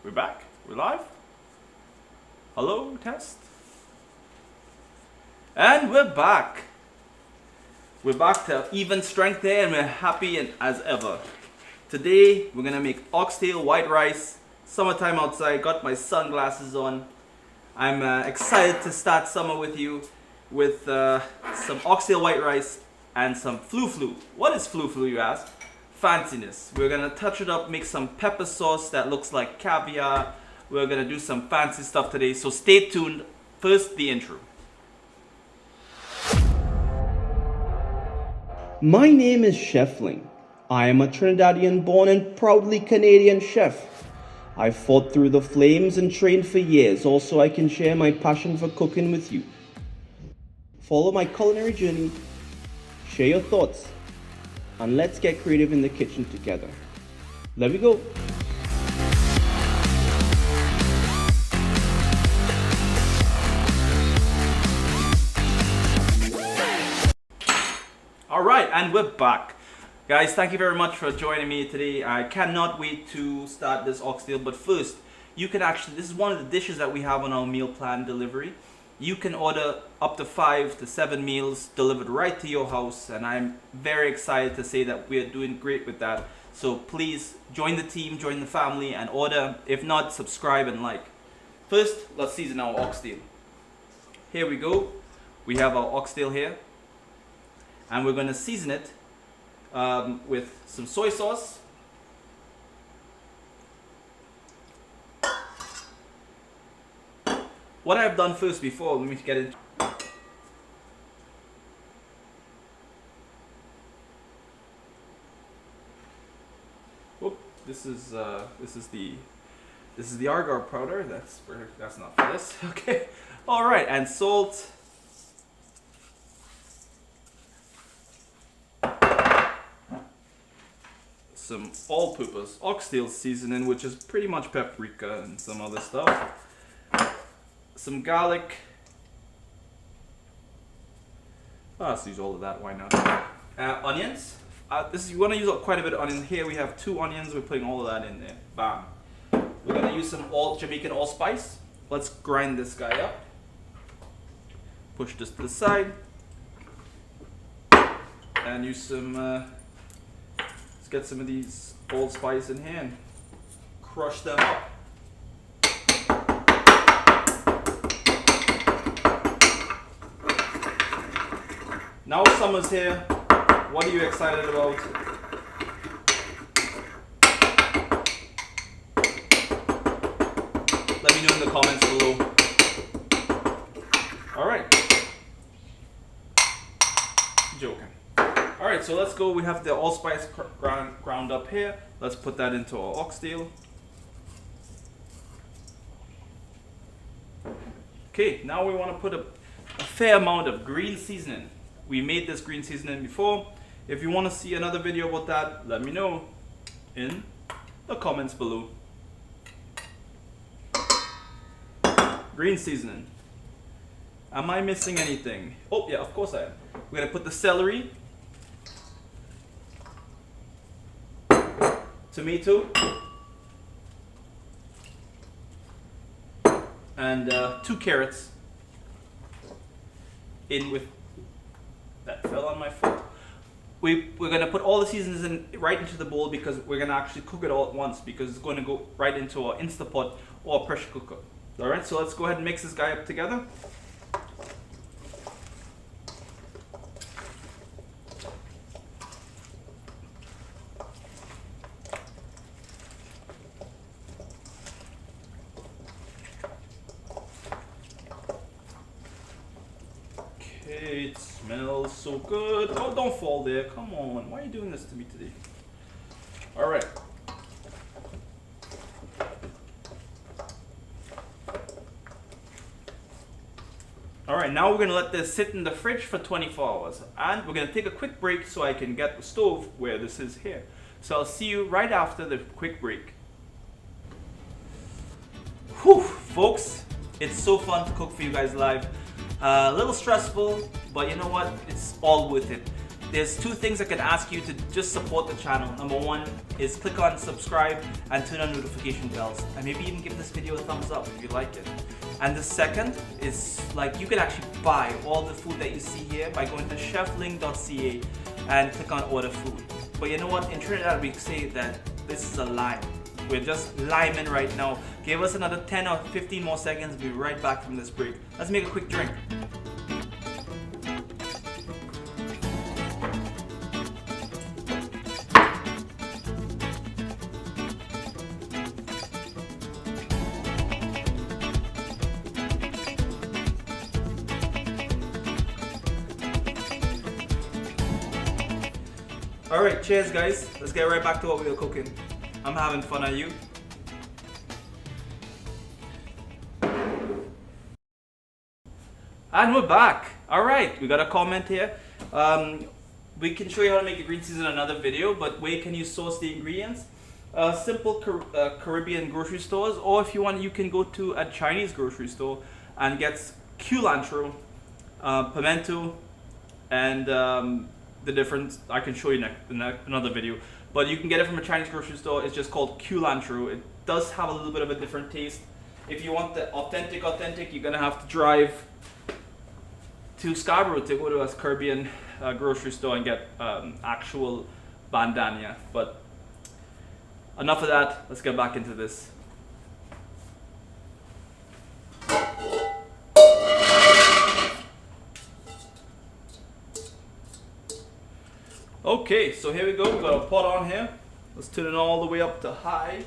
We're back. We're live. Hello, test. And we're back. We're back to even strength there, and we're happy as ever. Today, we're gonna make oxtail white rice. Summertime outside. Got my sunglasses on. I'm excited to start summer with you with some oxtail white rice and some flu. What is flu, you ask? Fanciness. We're gonna touch it up, make some pepper sauce that looks like caviar. We're gonna do some fancy stuff today, so stay tuned. First, the intro. My name is Chef Ling. I am a Trinidadian born and proudly Canadian chef. I fought through the flames and trained for years, also I can share my passion for cooking with you. Follow my culinary journey, share your thoughts, and let's get creative in the kitchen together. Let me go. Alright, and we're back. Guys, thank you very much for joining me today. I cannot wait to start this oxtail, but first, you can actually, this is one of the dishes that we have on our meal plan delivery. You can order up to 5 to 7 meals delivered right to your house, and I'm very excited to say that we're doing great with that. So please join the team, join the family, and order. If not, subscribe and like. First, let's season our oxtail. Here we go. We have our oxtail here, and we're going to season it with some soy sauce, what I've done first before, let me get into. Whoop, this is the agar powder. That's not for this. Okay, all right, and salt. Some all-purpose oxtail seasoning, which is pretty much paprika and some other stuff. Some garlic. Let's use all of that, why not? Onions. You want to use quite a bit of onion. Here we have 2 onions, we're putting all of that in there. Bam. We're going to use some Jamaican allspice. Let's grind this guy up. Push this to the side. And use some, let's get some of these allspice in here and crush them up. Now summer's here. What are you excited about? Let me know in the comments below. Alright. Joking. Alright, so let's go. We have the allspice ground up here. Let's put that into our oxtail. Okay, now we want to put a fair amount of green seasoning. We made this green seasoning before. If you want to see another video about that, let me know in the comments below. Green seasoning. Am I missing anything? Oh yeah, of course I am. We're going to put the celery, tomato, and 2 carrots in with. That fell on my foot. We're going to put all the seasonings right into the bowl because we're going to actually cook it all at once because it's going to go right into our Instapot or pressure cooker. Alright, so let's go ahead and mix this guy up together. Okay, it smells so good. Oh, don't fall there. Come on. Why are you doing this to me today? Alright. Alright, now we're going to let this sit in the fridge for 24 hours. And we're going to take a quick break so I can get the stove where this is here. So I'll see you right after the quick break. Whew, folks. It's so fun to cook for you guys live. A little stressful, but you know what? It's all worth it. there's two things I can ask you to just support the channel. Number one is click on subscribe and turn on notification bells, and maybe even give this video a thumbs up if you like it. And the second is, like, you can actually buy all the food that you see here by going to chefling.ca and click on order food. But you know what, in Trinidad we say that this is a lime. We're just liming right now. Give us another 10 or 15 more seconds, we'll be right back from this break. Let's make a quick drink. Alright, cheers guys. Let's get right back to what we were cooking. I'm having fun, are you? And we're back. Alright, we got a comment here. We can show you how to make a green season in another video, but where can you source the ingredients? Simple Caribbean grocery stores, or if you want, you can go to a Chinese grocery store and get cilantro, pimento, and the difference I can show you in another video, but you can get it from a Chinese grocery store. It's just called cilantro. It does have a little bit of a different taste. If you want the authentic, you're gonna have to drive to Scarborough to go to a Caribbean grocery store and get actual bandania. But enough of that, let's get back into this. Okay, so here we go. We've got a pot on here. Let's turn it all the way up to high.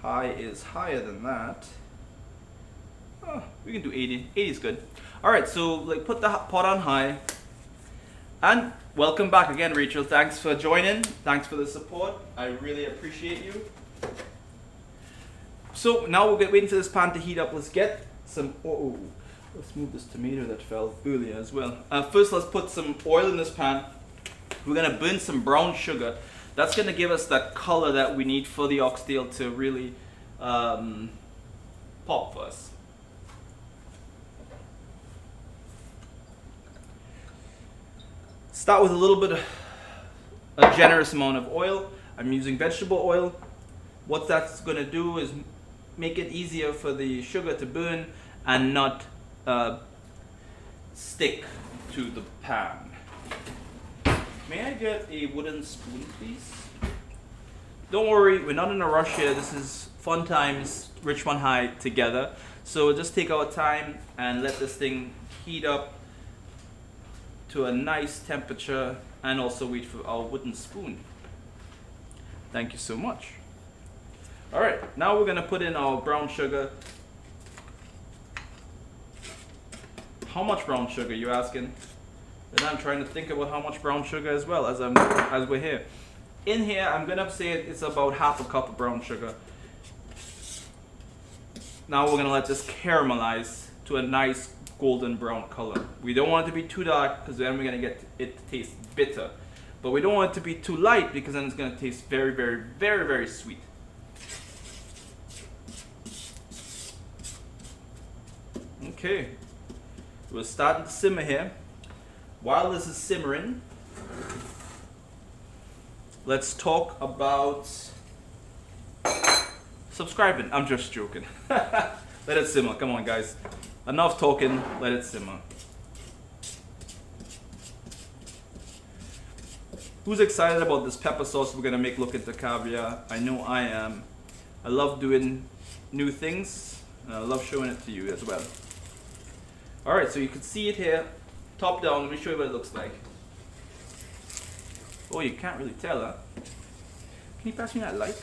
High is higher than that. Oh, we can do 80. 80 is good. Alright, so like put the pot on high. And welcome back again, Rachel. Thanks for joining. Thanks for the support. I really appreciate you. So now we'll get waiting for this pan to heat up. Let's get some. Let's move this tomato that fell earlier as well. First, let's put some oil in this pan. We're gonna burn some brown sugar. That's gonna give us that color that we need for the oxtail to really pop for us. Start with a little bit of a generous amount of oil. I'm using vegetable oil. What that's gonna do is make it easier for the sugar to burn and not stick to the pan. May I get a wooden spoon, please? Don't worry, we're not in a rush here. This is fun times, Richmond High together. So just take our time and let this thing heat up to a nice temperature, and also wait for our wooden spoon. Thank you so much. All right, now we're gonna put in our brown sugar. How much brown sugar, you asking? And I'm trying to think about how much brown sugar as well as we're here. In here, I'm gonna say it's about half a cup of brown sugar. Now we're gonna let this caramelize to a nice golden brown color. We don't want it to be too dark because then we're gonna get it to taste bitter. But we don't want it to be too light because then it's gonna taste very, very, very, very sweet. Okay. We're starting to simmer here. While this is simmering, let's talk about subscribing. I'm just joking. Let it simmer. Come on, guys. Enough talking. Let it simmer. Who's excited about this pepper sauce we're gonna make look into caviar? I know I am. I love doing new things, and I love showing it to you as well. Alright, so you can see it here, top down. Let me show you what it looks like. Oh, you can't really tell, huh? Can you pass me that light?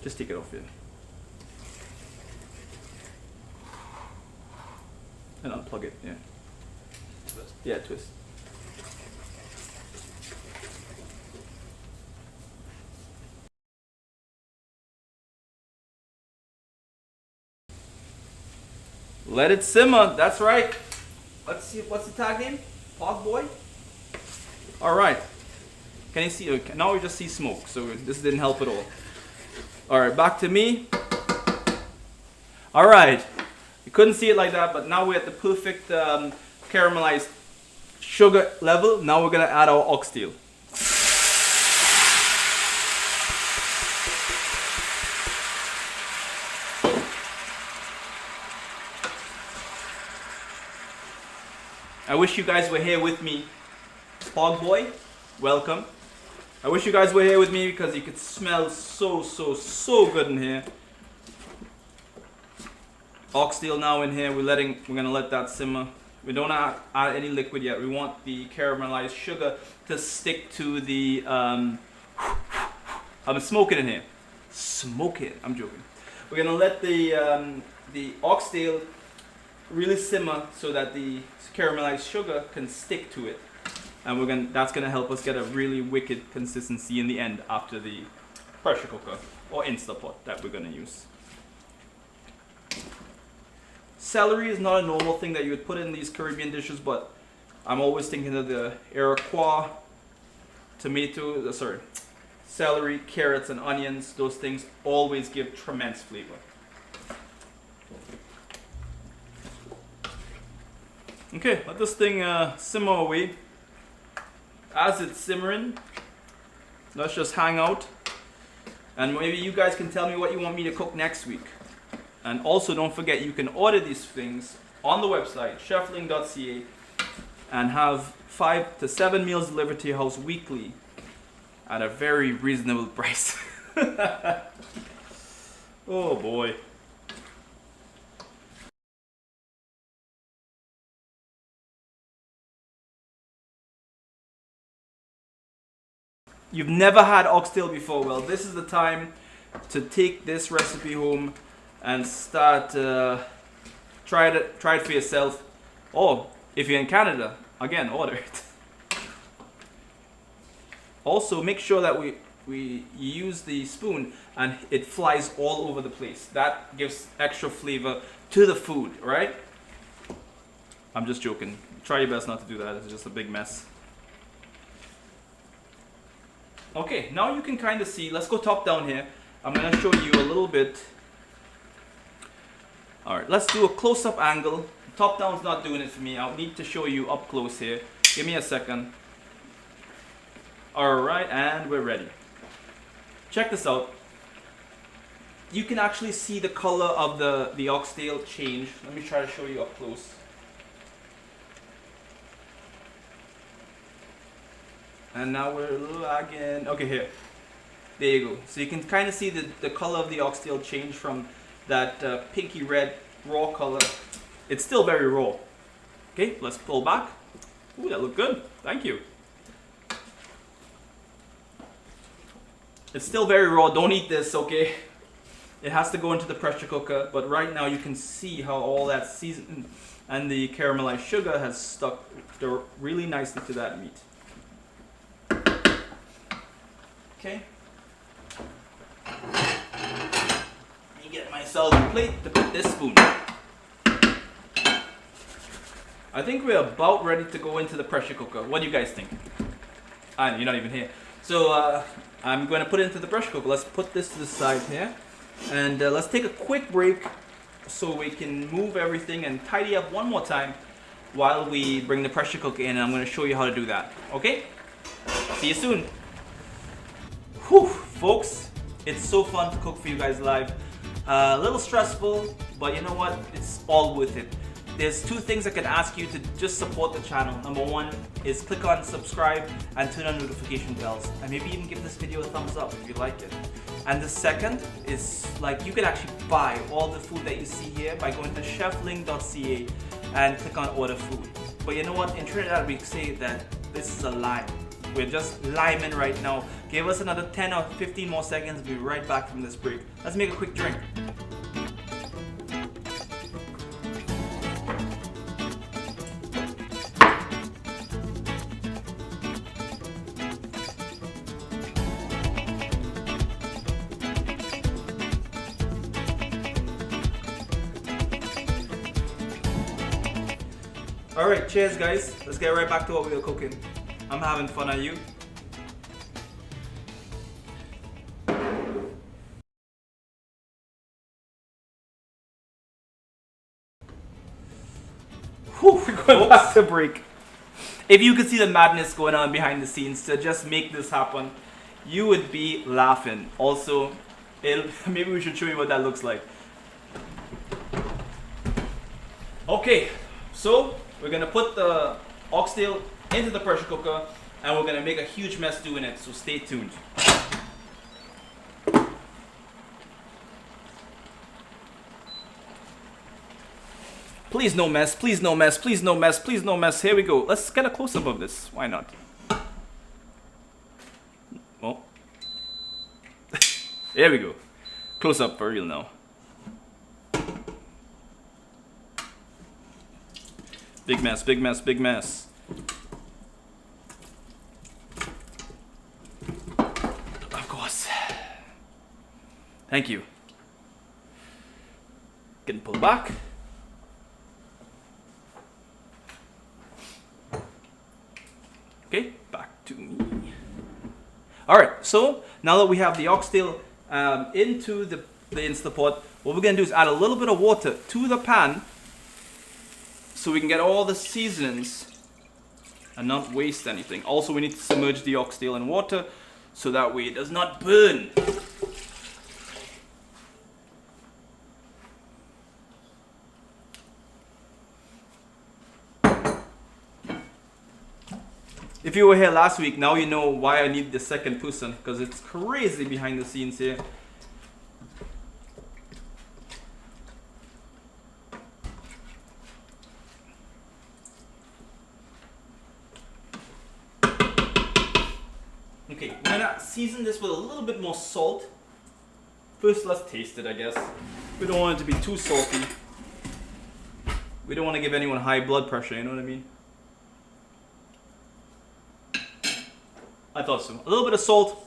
Just take it off here. And unplug it, yeah. Twist. Yeah, twist. Let it simmer, that's right. Let's see, what's the tag name? Pog Boy? Alright. Can you see? Okay, now we just see smoke, so this didn't help at all. Alright, back to me. All right, you couldn't see it like that, but now we're at the perfect caramelized sugar level. Now we're gonna add our oxtail. I wish you guys were here with me. Spog Boy, welcome. I wish you guys were here with me because you could smell so good in here. Oxtail now in here. We're gonna let that simmer. We don't add any liquid yet. We want the caramelized sugar to stick to the. I'm smoking in here. Smoke it. I'm joking. We're gonna let the oxtail really simmer so that the caramelized sugar can stick to it, and that's gonna help us get a really wicked consistency in the end after the pressure cooker or Instapot that we're gonna use. Celery is not a normal thing that you would put in these Caribbean dishes, but I'm always thinking of the Iroquois celery, carrots, and onions. Those things always give tremendous flavor. Okay, let this thing simmer away. As it's simmering, let's just hang out. And maybe you guys can tell me what you want me to cook next week. And also don't forget, you can order these things on the website, chefling.ca, and have 5 to 7 meals delivered to your house weekly at a very reasonable price. Oh boy. You've never had oxtail before? Well, this is the time to take this recipe home and start try it for yourself. Or if you're in Canada, again, order it. Also, make sure that we use the spoon and it flies all over the place. That gives extra flavor to the food, right? I'm just joking. Try your best not to do that. It's just a big mess. Okay, now you can kind of see. Let's go top down here. I'm going to show you a little bit. Alright, let's do a close-up angle. Top down's not doing it for me. I'll need to show you up close here. Give me a second. Alright, and we're ready. Check this out. You can actually see the color of the oxtail change. Let me try to show you up close. And now we're lagging. Okay, here. There you go. So you can kind of see the color of the oxtail change from that pinky red raw color. It's still very raw. Okay, let's pull back. Ooh, that looked good. Thank you. It's still very raw. Don't eat this, okay? It has to go into the pressure cooker. But right now you can see how all that seasoning and the caramelized sugar has stuck really nicely to that meat. Okay. Let me get myself a plate to put this spoon. I think we're about ready to go into the pressure cooker. What do you guys think? You're not even here. So I'm going to put it into the pressure cooker. Let's put this to the side here. And let's take a quick break so we can move everything and tidy up one more time while we bring the pressure cooker in. And I'm going to show you how to do that. Okay? See you soon. Whew, folks, it's so fun to cook for you guys live. A little stressful, but you know what? It's all worth it. There's 2 things I can ask you to just support the channel. Number 1 is click on subscribe and turn on notification bells. And maybe even give this video a thumbs up if you like it. And the second is, like, you can actually buy all the food that you see here by going to chefling.ca and click on order food. But you know what? In Trinidad we say that this is a lime. We're just liming right now. Give us another 10 or 15 more seconds. We'll be right back from this break. Let's make a quick drink. Alright, cheers guys. Let's get right back to what we were cooking. I'm having fun, are you? going back to break. If you could see the madness going on behind the scenes to just make this happen, you would be laughing. Also, maybe we should show you what that looks like. Okay, so we're gonna put the oxtail into the pressure cooker and we're gonna make a huge mess doing it, so stay tuned. Please no mess, please no mess, please no mess, please no mess. Here we go. Let's get a close-up of this. Why not? Oh. There we go. Close-up for real now. Big mess, big mess, big mess. Of course. Thank you. Getting pulled back. Okay, back to me. Alright, so now that we have the oxtail into the Instapot, what we're going to do is add a little bit of water to the pan so we can get all the seasonings and not waste anything. Also, we need to submerge the oxtail in water so that way it does not burn. If you were here last week, now you know why I need the second person, because it's crazy behind the scenes here. Okay, we're gonna season this with a little bit more salt. First, let's taste it, I guess. We don't want it to be too salty. We don't want to give anyone high blood pressure, you know what I mean? I thought so. A little bit of salt.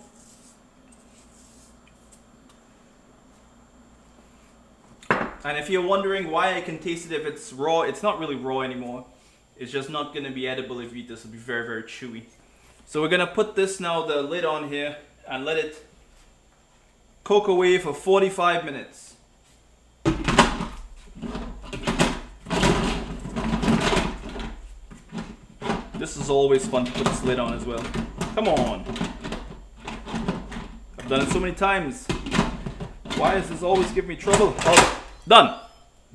And if you're wondering why I can taste it if it's raw, it's not really raw anymore. It's just not going to be edible if you eat this. It'll be very, very chewy. So we're going to put this now, the lid on here, and let it cook away for 45 minutes. This is always fun to put this lid on as well. Come on. I've done it so many times. Why does this always give me trouble? Oh, done.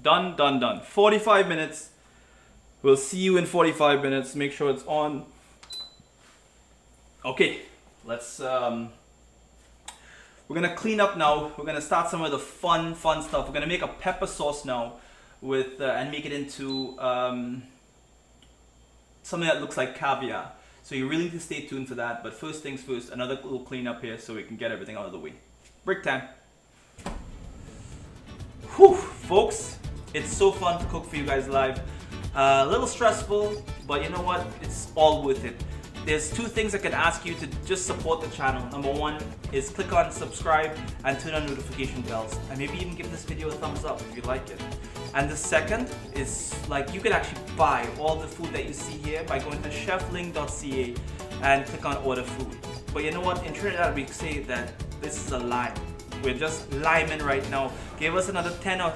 Done, done, done. 45 minutes. We'll see you in 45 minutes. Make sure it's on. Okay, let's, we're gonna clean up now. We're gonna start some of the fun stuff. We're gonna make a pepper sauce now with, and make it into something that looks like caviar. So you really need to stay tuned for that. But first things first, another little cleanup here so we can get everything out of the way. Break time. Whew, folks, it's so fun to cook for you guys live. A little stressful, but you know what? It's all worth it. There's two things I can ask you to just support the channel. Number one is click on subscribe and turn on notification bells. And maybe even give this video a thumbs up if you like it. And the second is, like, you can actually buy all the food that you see here by going to chefling.ca and click on order food. But you know what? In Trinidad we say that this is a lime. We're just liming right now. Give us another 10 or...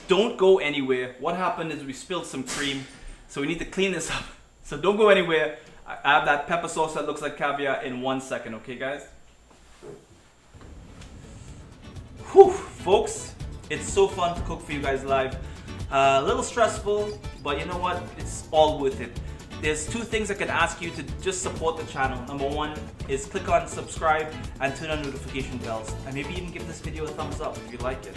Don't go anywhere. What happened is we spilled some cream, so we need to clean this up. So don't go anywhere. I have that pepper sauce that looks like caviar in 1 second, okay guys? Whew, folks, it's so fun to cook for you guys live. A little stressful, but you know what? It's all worth it. There's two things I can ask you to just support the channel. Number one is click on subscribe and turn on notification bells. And maybe even give this video a thumbs up if you like it.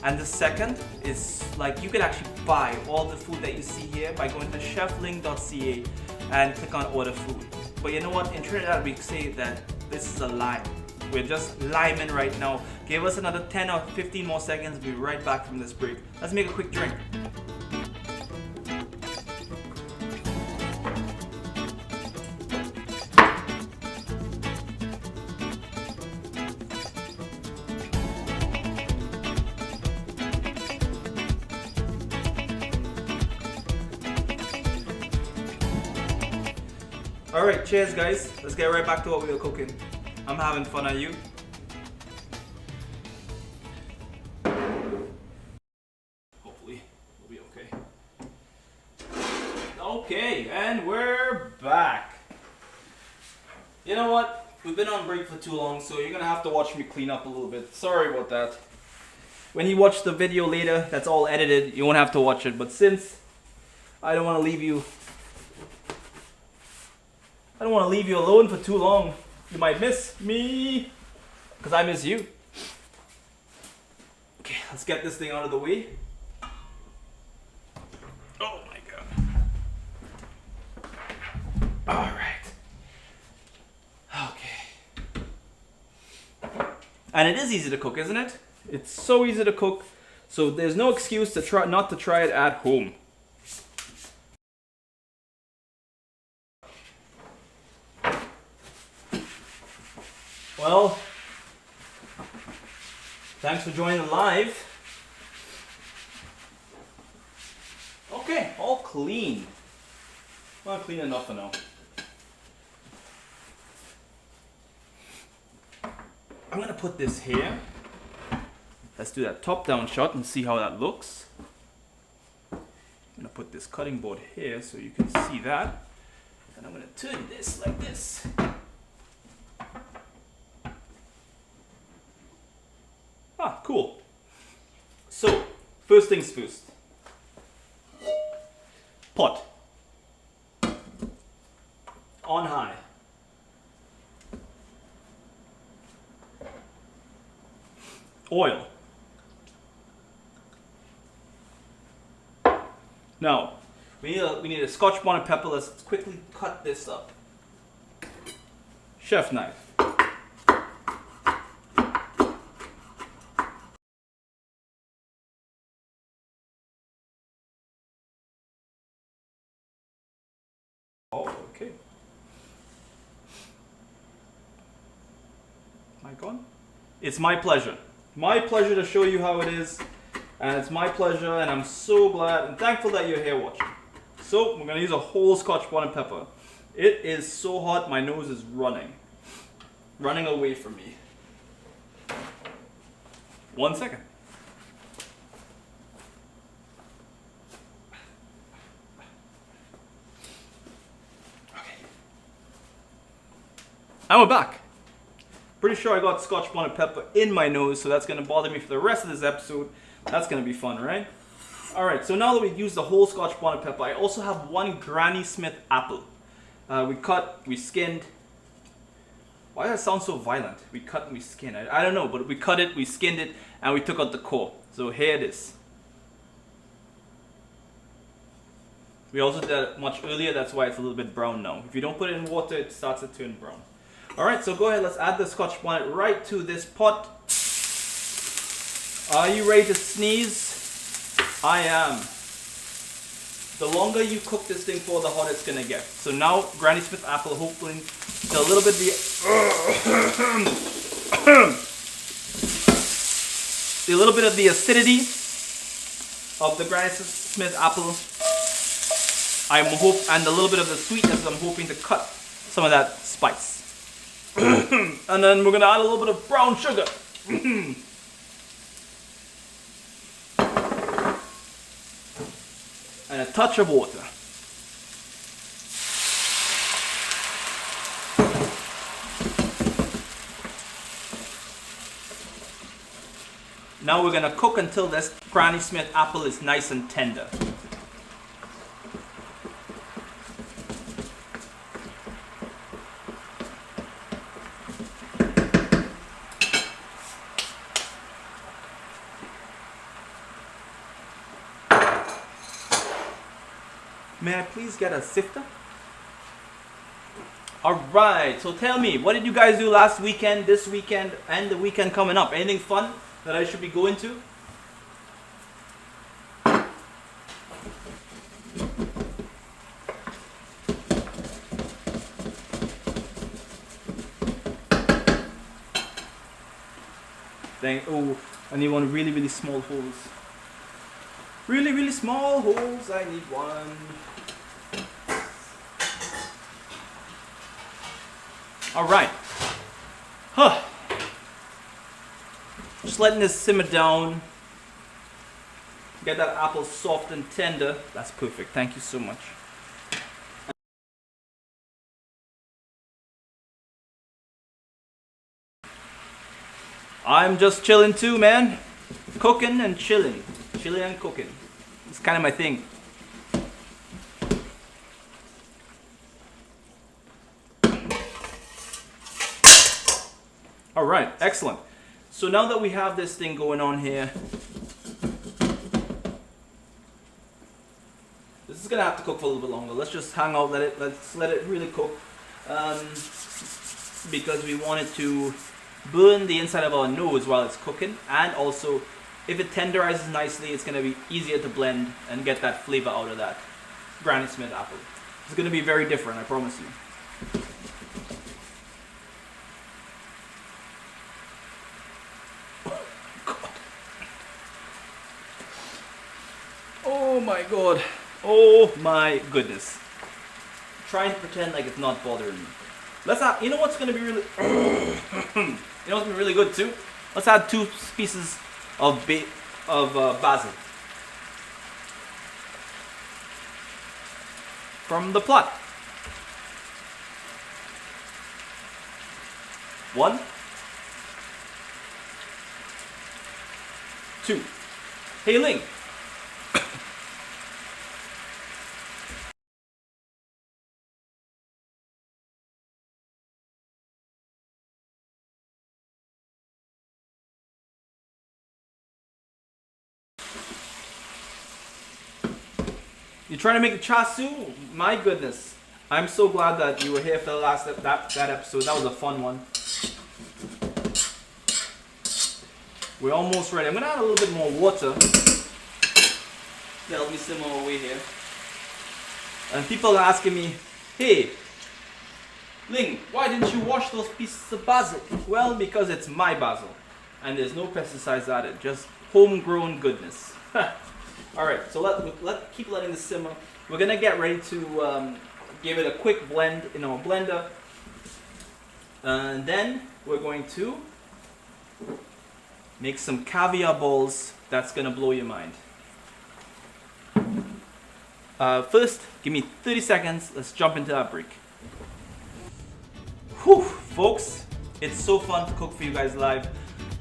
And the second is, like, you can actually buy all the food that you see here by going to chefling.ca and click on order food. But you know what? In Trinidad we say that this is a lime. We're just liming right now. Give us another 10 or 15 more seconds. We'll be right back from this break. Let's make a quick drink. Alright, cheers guys. Let's get right back to what we were cooking. I'm having fun, are you? Hopefully, we'll be okay. Okay, and we're back. You know what? We've been on break for too long, so you're gonna have to watch me clean up a little bit. Sorry about that. When you watch the video later, that's all edited. You won't have to watch it. But since I don't want to leave you alone for too long, you might miss me, because I miss you. Okay, let's get this thing out of the way. Oh my god. Alright. Okay. And it is easy to cook, isn't it? It's so easy to cook, so there's no excuse to try not to try it at home. Well, thanks for joining live. Okay, all clean. Well, clean enough for now. I'm gonna put this here. Let's do that top-down shot and see how that looks. I'm gonna put this cutting board here so you can see that. And I'm gonna turn this like this. Ah, cool. So, first things first. Pot. On high. Oil. Now, we need a Scotch bonnet pepper. Let's quickly cut this up. Chef knife. Oh, okay. Am I gone? It's my pleasure. My pleasure to show you how it is. And it's my pleasure, and I'm so glad and thankful that you're here watching. So, we're going to use a whole Scotch bonnet pepper. It is so hot, my nose is running. Running away from me. 1 second. Okay. And we're back. Pretty sure I got Scotch bonnet pepper in my nose, so that's going to bother me for the rest of this episode. That's going to be fun, right? Alright, so now that we've used the whole Scotch bonnet pepper, I also have one Granny Smith apple. We cut, we skinned. Why does that sound so violent? We cut and we skinned. I don't know, but we cut it, we skinned it, and we took out the core. So here it is. We also did that much earlier, that's why it's a little bit brown now. If you don't put it in water, it starts to turn brown. Alright, so go ahead, let's add the Scotch bonnet right to this pot. Are you ready to sneeze? I am. The longer you cook this thing for, the hotter it's gonna get. So now, Granny Smith apple, hopefully, a little bit of the acidity of the Granny Smith apple. And a little bit of the sweetness. I'm hoping to cut some of that spice. And then we're gonna add a little bit of brown sugar. And a touch of water. Now we're gonna cook until this Granny Smith apple is nice and tender. May I please get a sifter? Alright, so tell me, what did you guys do last weekend, this weekend, and the weekend coming up? Anything fun that I should be going to? Oh, I need one really, really small holes. Really, really small holes, I need one. Alright. Huh. Just letting this simmer down. Get that apple soft and tender. That's perfect. Thank you so much. I'm just chilling too, man. Cooking and chilling. Chilling and cooking. It's kind of my thing. All right, excellent. So now that we have this thing going on here, this is gonna have to cook for a little bit longer. Let's just hang out, let's let it really cook, because we want it to burn the inside of our nose while it's cooking, and also if it tenderizes nicely, it's gonna be easier to blend and get that flavor out of that Granny Smith apple. It's gonna be very different, I promise you. Oh my god. Oh my goodness. Trying to pretend like it's not bothering me. Let's add, you know what's gonna be really you know what's gonna be really good too? Let's add 2 pieces of basil from the plot. 1, 2. Hey Ling. You're trying to make the char siu? My goodness. I'm so glad that you were here for the last that episode. That was a fun one. We're almost ready. I'm gonna add a little bit more water to help me simmer away here. And people are asking me, hey, Ling, why didn't you wash those pieces of basil? Well, because it's my basil. And there's no pesticides added, just homegrown goodness. Alright, so let keep letting this simmer. We're gonna get ready to give it a quick blend in our blender. And then we're going to make some caviar balls that's gonna blow your mind. First, give me 30 seconds, let's jump into that break. Whew, folks, it's so fun to cook for you guys live.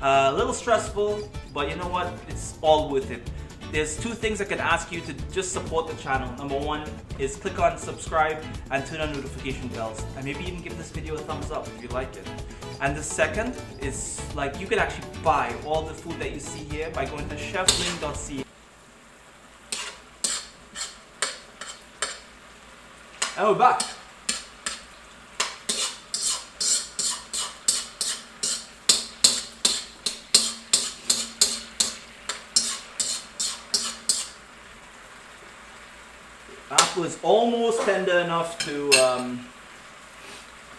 A little stressful, but you know what? It's all worth it. There's 2 things I can ask you to just support the channel. Number 1 is click on subscribe and turn on notification bells. And maybe even give this video a thumbs up if you like it. And the second is, like, you can actually buy all the food that you see here by going to chefling.ca. And we're back. Apple is almost tender enough to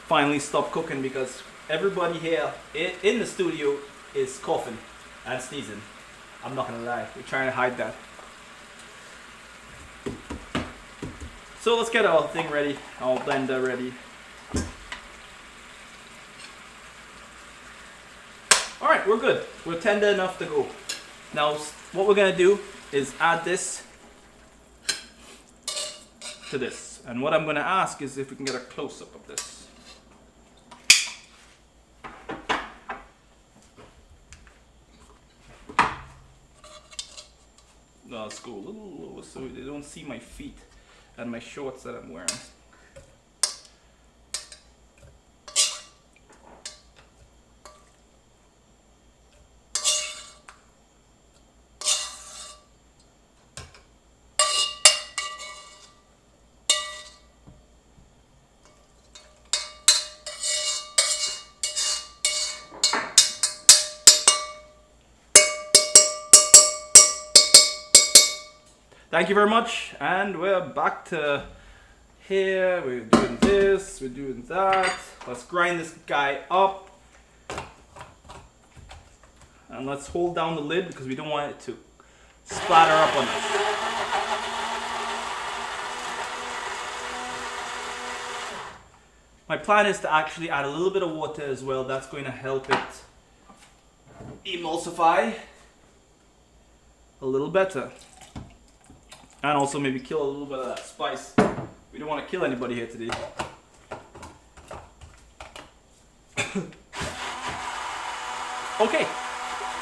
finally stop cooking because everybody here in the studio is coughing and sneezing. I'm not gonna lie, we're trying to hide that. So let's get our thing ready, our blender ready. Alright, we're good. We're tender enough to go. Now what we're gonna do is add this to this. And what I'm going to ask is if we can get a close-up of this. Let's go a little lower so they don't see my feet and my shorts that I'm wearing. Thank you very much, and we're back to here. We're doing this, we're doing that. Let's grind this guy up. And let's hold down the lid because we don't want it to splatter up on us. My plan is to actually add a little bit of water as well. That's going to help it emulsify a little better. And also maybe kill a little bit of that spice. We don't want to kill anybody here today. Okay.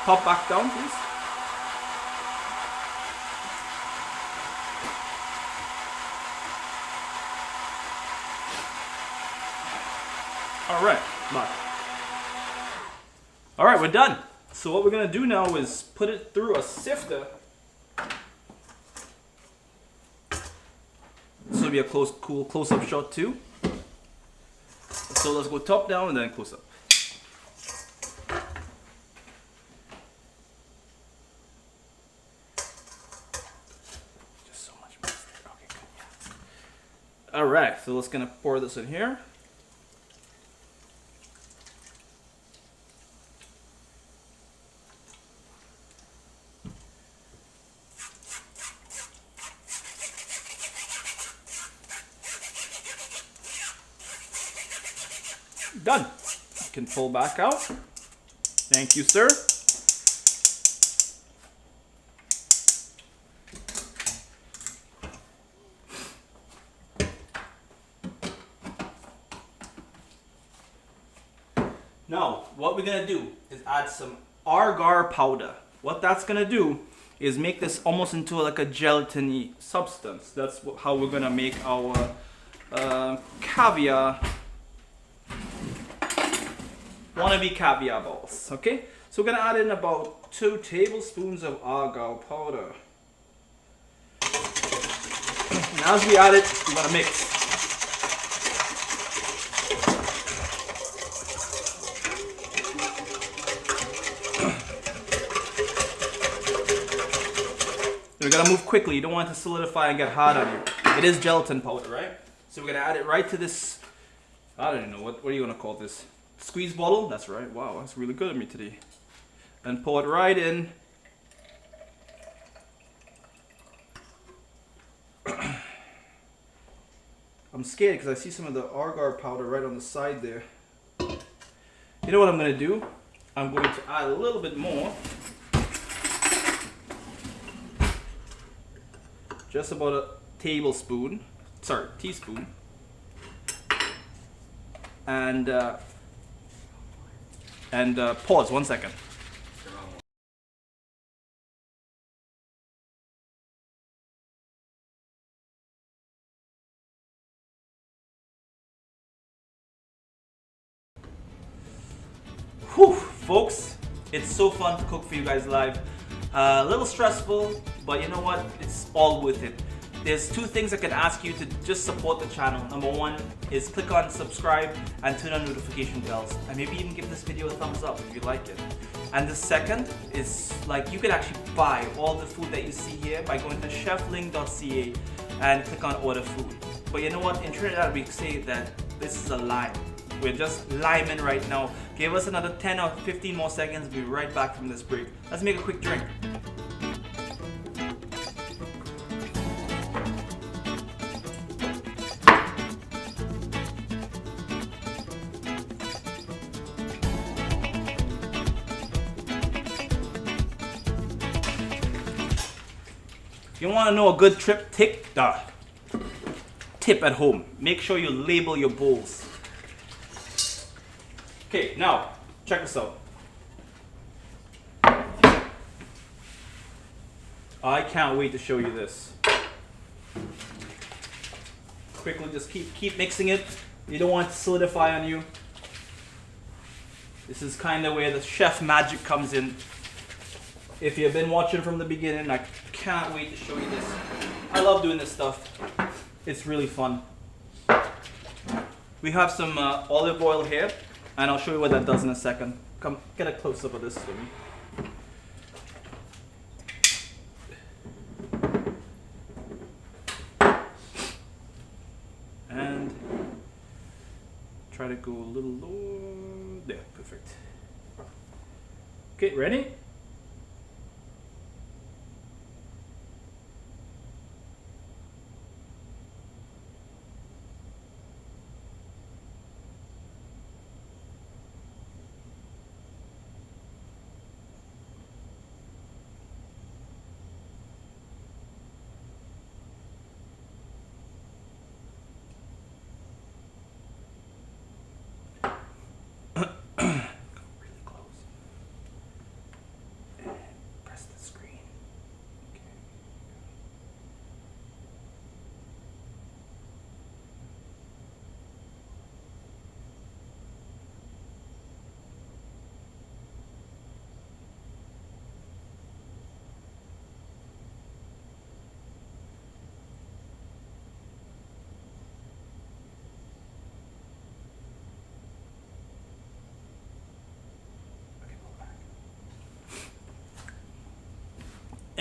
Top back down, please. All right, back. All right, we're done. So what we're gonna do now is put it through a sifter. This will be a cool close-up shot too. So let's go top down and then close up. Just so much mustard. Okay, good. Yeah. All right, so let's gonna pour this in here. Done. You can pull back out. Thank you, sir. Now, what we're gonna do is add some agar powder. What that's gonna do is make this almost into like a gelatiny substance. That's how we're gonna make our caviar. Wannabe caviar balls, okay? So we're gonna add in about 2 tablespoons of agar powder. And as we add it, we're gonna mix. We're gonna move quickly. You don't want it to solidify and get hard on you. It is gelatin powder, right? So we're gonna add it right to this, I don't know, what are you gonna call this? Squeeze bottle? That's right. Wow, that's really good of me today. And pour it right in. I'm scared because I see some of the agar powder right on the side there. You know what I'm going to do? I'm going to add a little bit more. Just about a teaspoon. And pause 1 second. Whew, folks, it's so fun to cook for you guys live. A little stressful, but you know what? It's all worth it. There's 2 things I can ask you to just support the channel. Number 1 is click on subscribe and turn on notification bells, and maybe even give this video a thumbs up if you like it. And the second is, like, you can actually buy all the food that you see here by going to chefling.ca and click on order food. But you know what? In Trinidad we say that this is a lime. We're just liming right now. Give us another 10 or 15 more seconds. We'll be right back from this break. Let's make a quick drink. You want to know a good tip at home. Make sure you label your bowls. Okay, now check this out. I can't wait to show you this. Quickly, just keep mixing it. You don't want it to solidify on you. This is kind of where the chef magic comes in. If you've been watching from the beginning, I can't wait to show you this. I love doing this stuff. It's really fun. We have some olive oil here, and I'll show you what that does in a second. Come, get a close-up of this for me. And try to go a little lower. There, perfect. Okay, ready?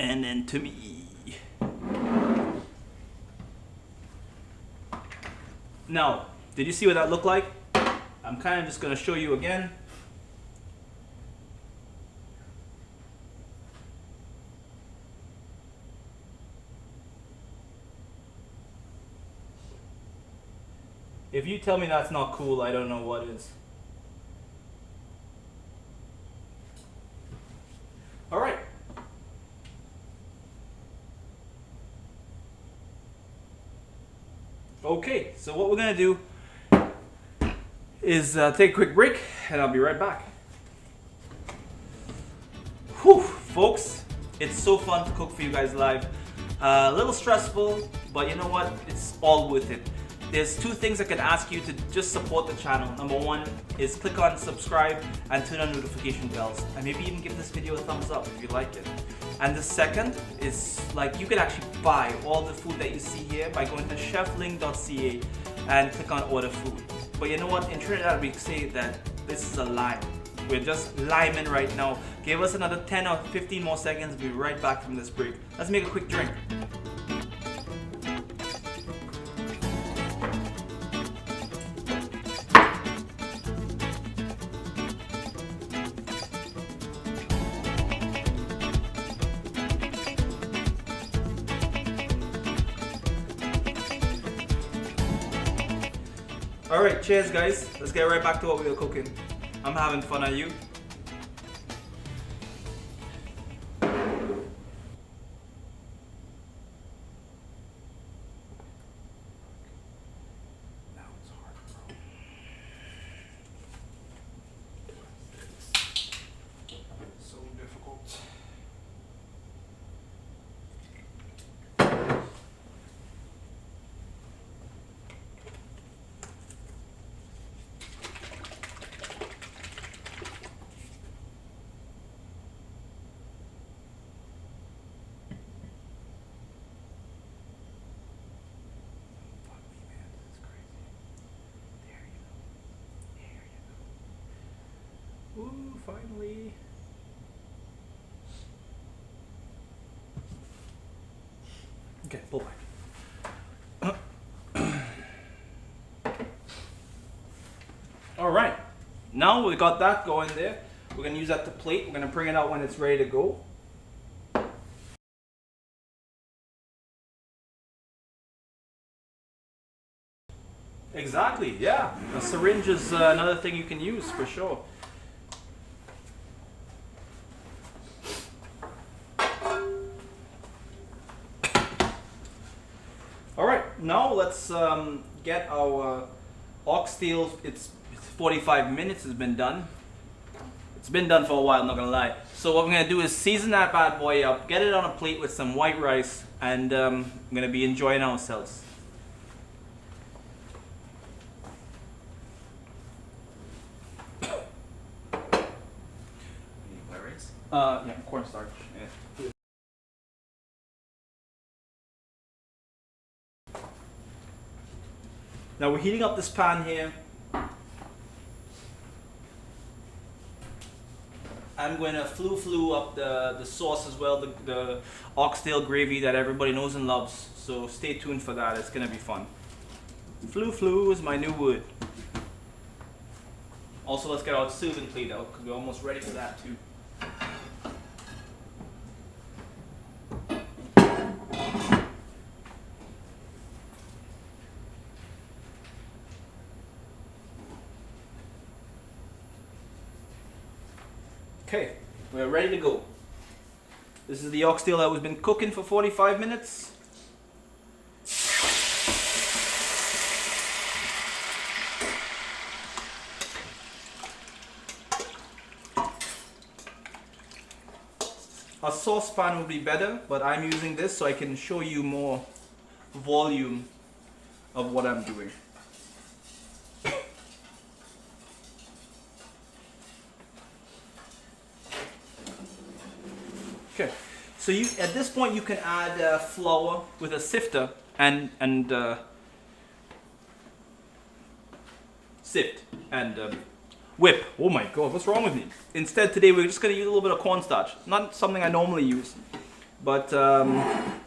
And then to me. Now, did you see what that looked like? I'm kind of just going to show you again. If you tell me that's not cool, I don't know what is. All right. Okay, so what we're gonna do is take a quick break, and I'll be right back. Whew, folks, it's so fun to cook for you guys live. A little stressful, but you know what? It's all worth it. There's two things I can ask you to just support the channel. Number one is click on subscribe and turn on notification bells, and maybe even give this video a thumbs up if you like it. And the second is, like, you can actually buy all the food that you see here by going to chefling.ca and click on order food. But you know what? In Trinidad we say that this is a lime. We're just liming right now. Give us another 10 or 15 more seconds. We'll be right back from this break. Let's make a quick drink. Alright, cheers guys. Let's get right back to what we were cooking. I'm having fun, are you? Now it's hard, bro. So difficult. Ooh, finally. Okay, pull back. All right, now we got that going there. We're gonna use that to plate. We're gonna bring it out when it's ready to go. Exactly, yeah. A syringe is another thing you can use for sure. Alright, now let's get our oxtail. It's 45 minutes, it's been done. It's been done for a while, I'm not gonna lie. So what we're gonna do is season that bad boy up, get it on a plate with some white rice, and we're gonna be enjoying ourselves. White rice? Yeah, cornstarch. Yeah. Now we're heating up this pan here. I'm going to flu up the sauce as well, the oxtail gravy that everybody knows and loves. So stay tuned for that, it's going to be fun. Flu is my new word. Also, let's get our serving plate out because we're almost ready for that too. Okay, we're ready to go. This is the oxtail that we've been cooking for 45 minutes. A saucepan would be better, but I'm using this so I can show you more volume of what I'm doing. Okay, so you at this point you can add flour with a sifter and sift and whip. Oh my god, what's wrong with me? Instead today we're just going to use a little bit of cornstarch. Not something I normally use. but I'm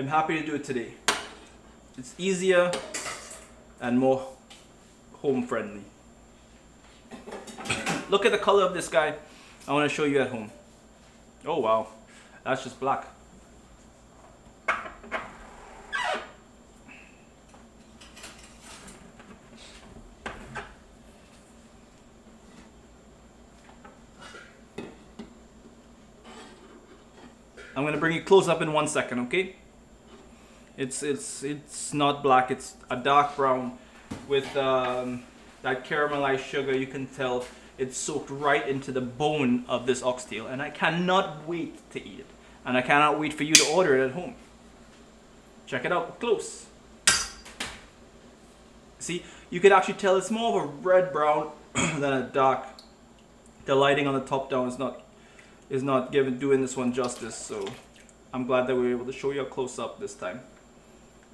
happy to do it today. It's easier and more home friendly. Look at the color of this guy. I want to show you at home. Oh wow, that's just black. I'm gonna bring it close up in 1 second, okay? It's not black. It's a dark brown with that caramelized sugar. You can tell it's soaked right into the bone of this oxtail, and I cannot wait to eat it. And I cannot wait for you to order it at home. Check it out close. See, you can actually tell it's more of a red brown than a dark. The lighting on the top down is not doing this one justice, so I'm glad that we were able to show you a close up this time.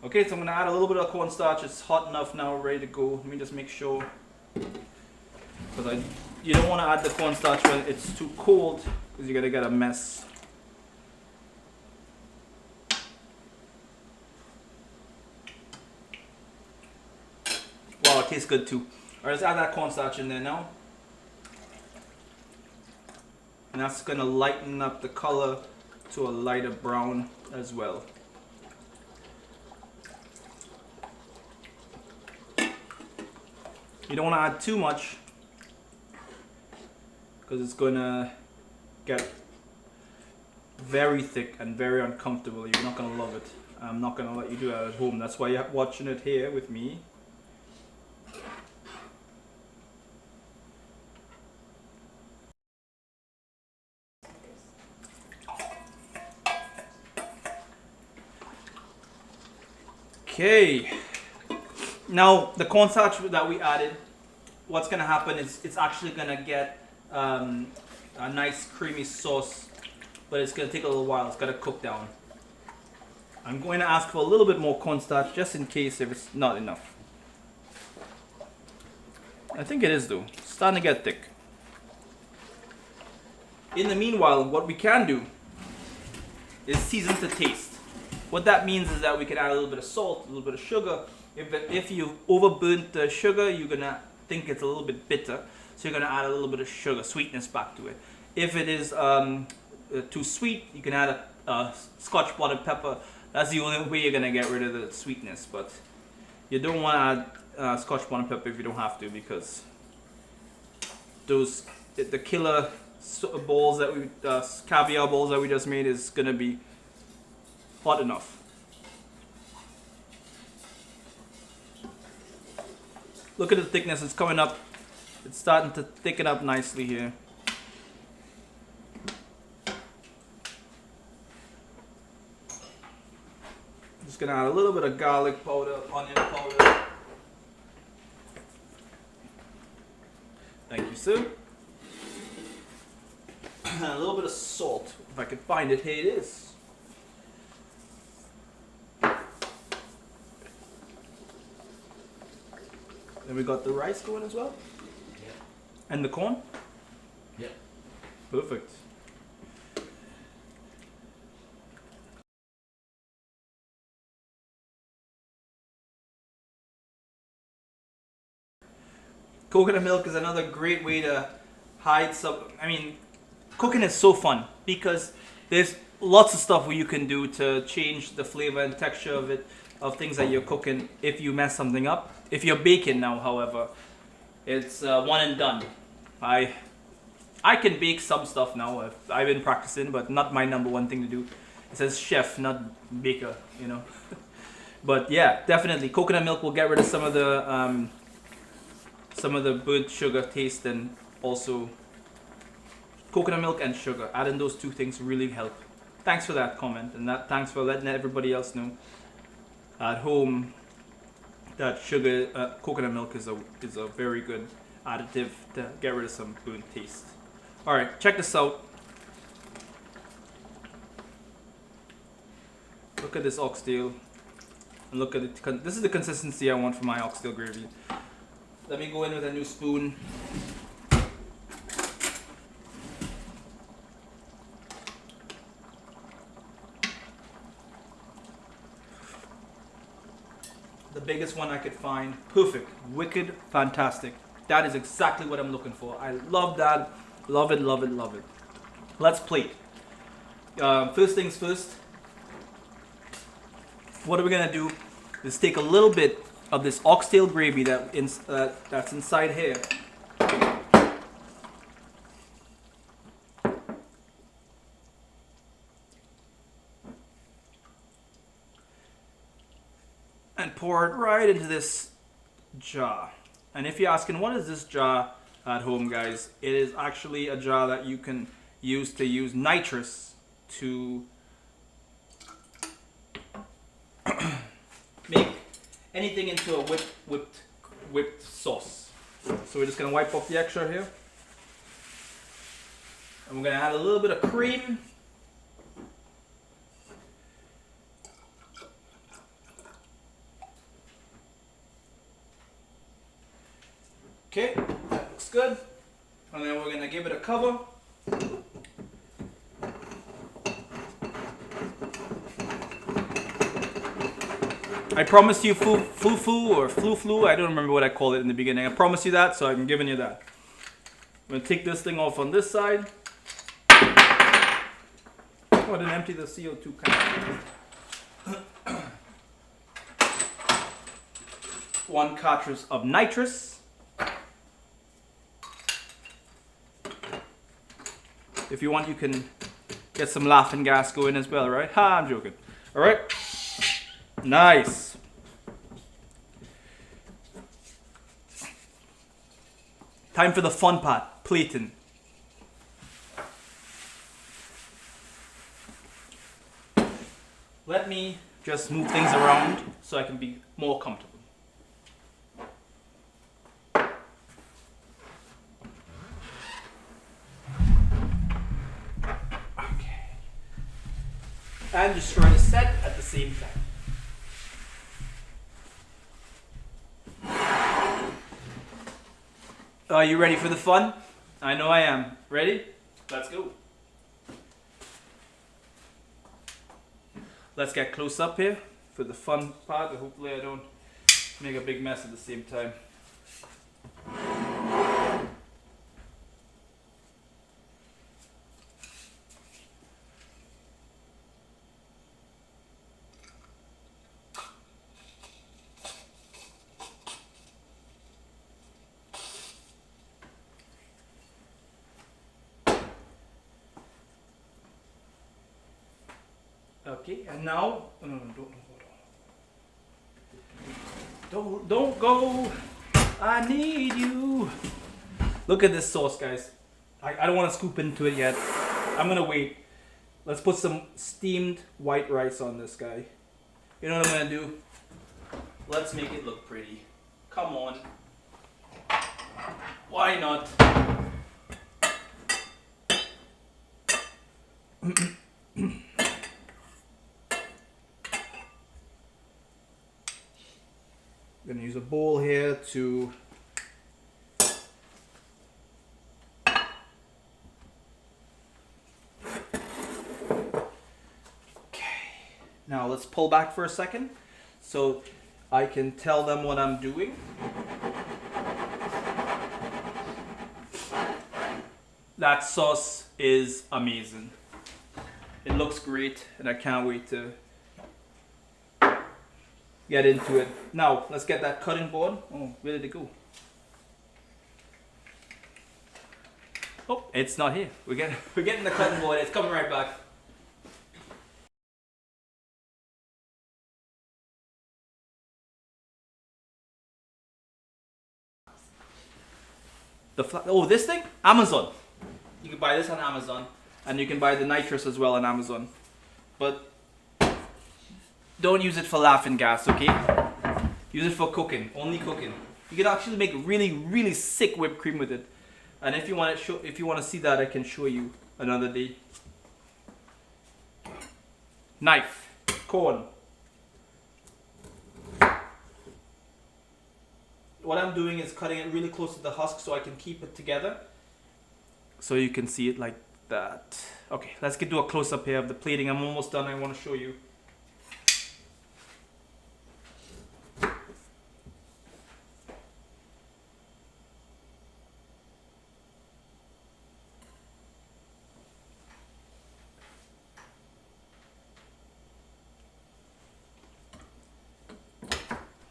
Okay, so I'm gonna add a little bit of cornstarch. It's hot enough now, ready to go. Let me just make sure, because you don't want to add the cornstarch when it's too cold, because you're gonna get a mess. Wow, it tastes good too. Alright, let's add that cornstarch in there now. And that's gonna lighten up the color to a lighter brown as well. You don't want to add too much, because it's gonna get very thick and very uncomfortable. You're not gonna love it. I'm not gonna let you do that at home. That's why you're watching it here with me. Okay, now the cornstarch that we added, what's gonna happen is it's actually gonna get a nice creamy sauce, but it's gonna take a little while. It's gotta cook down. I'm going to ask for a little bit more cornstarch just in case if it's not enough. I think it is though. It's starting to get thick. In the meanwhile, what we can do is season to taste. What that means is that we can add a little bit of salt, a little bit of sugar. If you overburnt the sugar, you're gonna think it's a little bit bitter, so you're gonna add a little bit of sugar, sweetness back to it. If it is too sweet, you can add a Scotch bonnet pepper. That's the only way you're gonna get rid of the sweetness. But you don't want to add Scotch bonnet pepper if you don't have to, because the killer balls that we caviar balls that we just made is gonna be hot enough. Look at the thickness, it's coming up. It's starting to thicken up nicely here. Just gonna add a little bit of garlic powder, onion powder. Thank you, sir. And a little bit of salt. If I can find it, here it is. Then we got the rice going as well. Yeah. And the corn. Yeah. Perfect. Coconut milk is another great way to hide some. I mean, cooking is so fun because there's lots of stuff where you can do to change the flavor and texture of it, of things that you're cooking if you mess something up. If you're baking now, however, it's one and done. I can bake some stuff now. I've been practicing, but not my number one thing to do. It says chef, not baker, you know. But yeah, definitely coconut milk will get rid of some of the burnt sugar taste, and also coconut milk and sugar. Adding those two things really help. Thanks for that comment, and thanks for letting everybody else know at home that coconut milk is a very good additive to get rid of some burnt taste. All right, check this out. Look at this oxtail, and look at it. This is the consistency I want for my oxtail gravy. Let me go in with a new spoon. the biggest one I could find. Perfect, wicked, fantastic. That is exactly what I'm looking for. I love that. Love it, love it, love it. Let's plate. First things first. What are we gonna do is take a little bit of this oxtail gravy that's inside here. And pour it right into this jar. And if you're asking, what is this jar at home, guys? It is actually a jar that you can use nitrous to make anything into a whipped sauce. So we're just gonna wipe off the extra here. And we're gonna add a little bit of cream. Okay, that looks good. And then we're gonna give it a cover. I promised you fufu or flu. I don't remember what I called it in the beginning. I promised you that, so I'm giving you that. I'm gonna take this thing off on this side. Oh, I didn't empty the CO2 can. 1 cartridge of nitrous. If you want, you can get some laughing gas going as well, right? Ha, I'm joking. All right. Nice. Time for the fun part, plating. Let me just move things around so I can be more comfortable. Okay. And just try to set at the same time. Are you ready for the fun? I know I am. Ready? Let's go. Let's get close up here for the fun part. Hopefully I don't make a big mess at the same time. Okay, and now, don't go. I need you. Look at this sauce, guys. I don't want to scoop into it yet. I'm gonna wait. Let's put some steamed white rice on this guy. You know what I'm gonna do? Let's make it look pretty. Come on. Why not? I'm gonna use a bowl here to now let's pull back for a second so I can tell them what I'm doing. That sauce is amazing. It looks great and I can't wait to get into it. Now, let's get that cutting board. Oh, where did it go? Oh, it's not here. We're getting the cutting board. It's coming right back. Oh, this thing? Amazon. You can buy this on Amazon. And you can buy the nitrous as well on Amazon. But don't use it for laughing gas, okay? Use it for cooking, only cooking. You can actually make really, really sick whipped cream with it. And if you want to see that, I can show you another day. Knife, corn. What I'm doing is cutting it really close to the husk so I can keep it together. So you can see it like that. Okay, let's do a close up here of the plating. I'm almost done. I want to show you.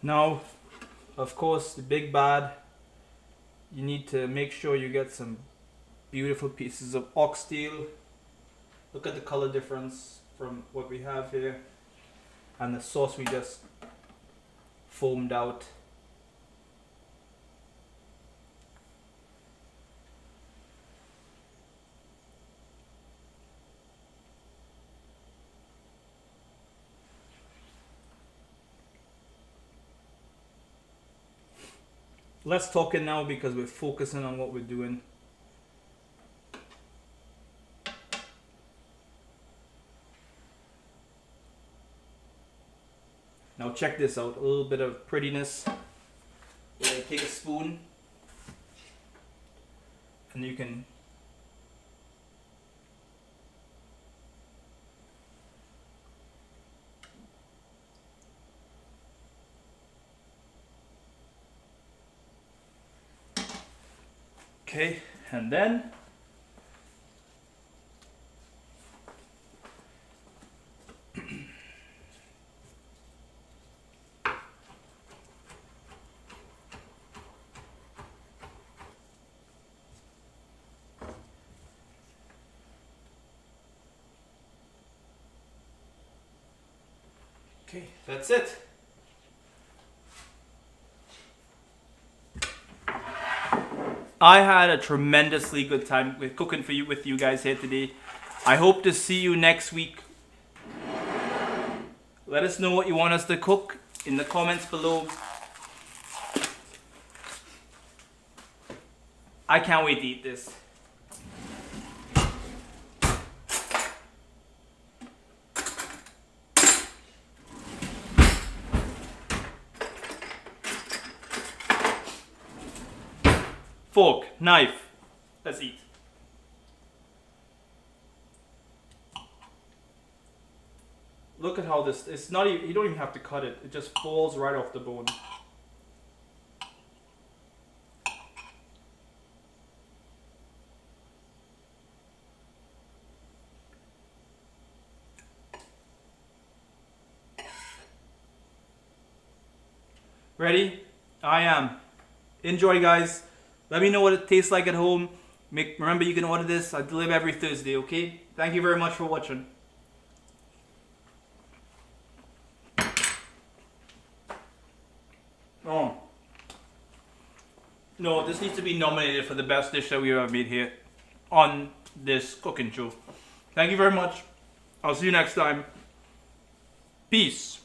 Now, of course, the big bad, you need to make sure you get some beautiful pieces of oxtail. Look at the color difference from what we have here and the sauce we just foamed out. Less talking now because we're focusing on what we're doing. Now check this out, a little bit of prettiness. We're gonna take a spoon and you can okay, and then okay, that's it. I had a tremendously good time with cooking with you guys here today. I hope to see you next week. Let us know what you want us to cook in the comments below. I can't wait to eat this. Fork, knife, let's eat. Look at how this, it's not even, you don't even have to cut it, it just falls right off the bone. Ready? I am. Enjoy, guys. Let me know what it tastes like at home. Remember, you can order this. I deliver every Thursday, okay? Thank you very much for watching. Oh. No, this needs to be nominated for the best dish that we've ever made here on this cooking show. Thank you very much. I'll see you next time. Peace.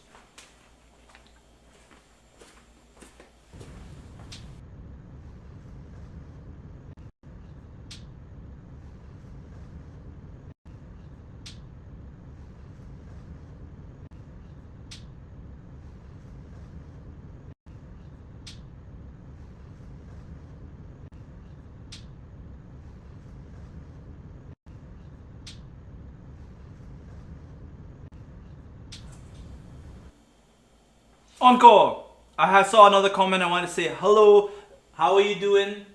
Encore! Saw another comment. I want to say hello. How are you doing?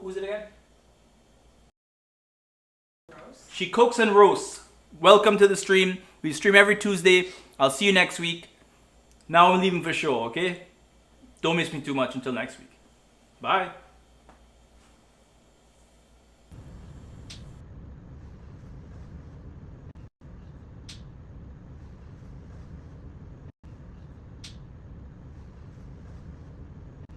Who's it again? Roast. She cooks and roasts. Welcome to the stream. We stream every Tuesday. I'll see you next week. Now I'm leaving for sure, okay? Don't miss me too much until next week. Bye.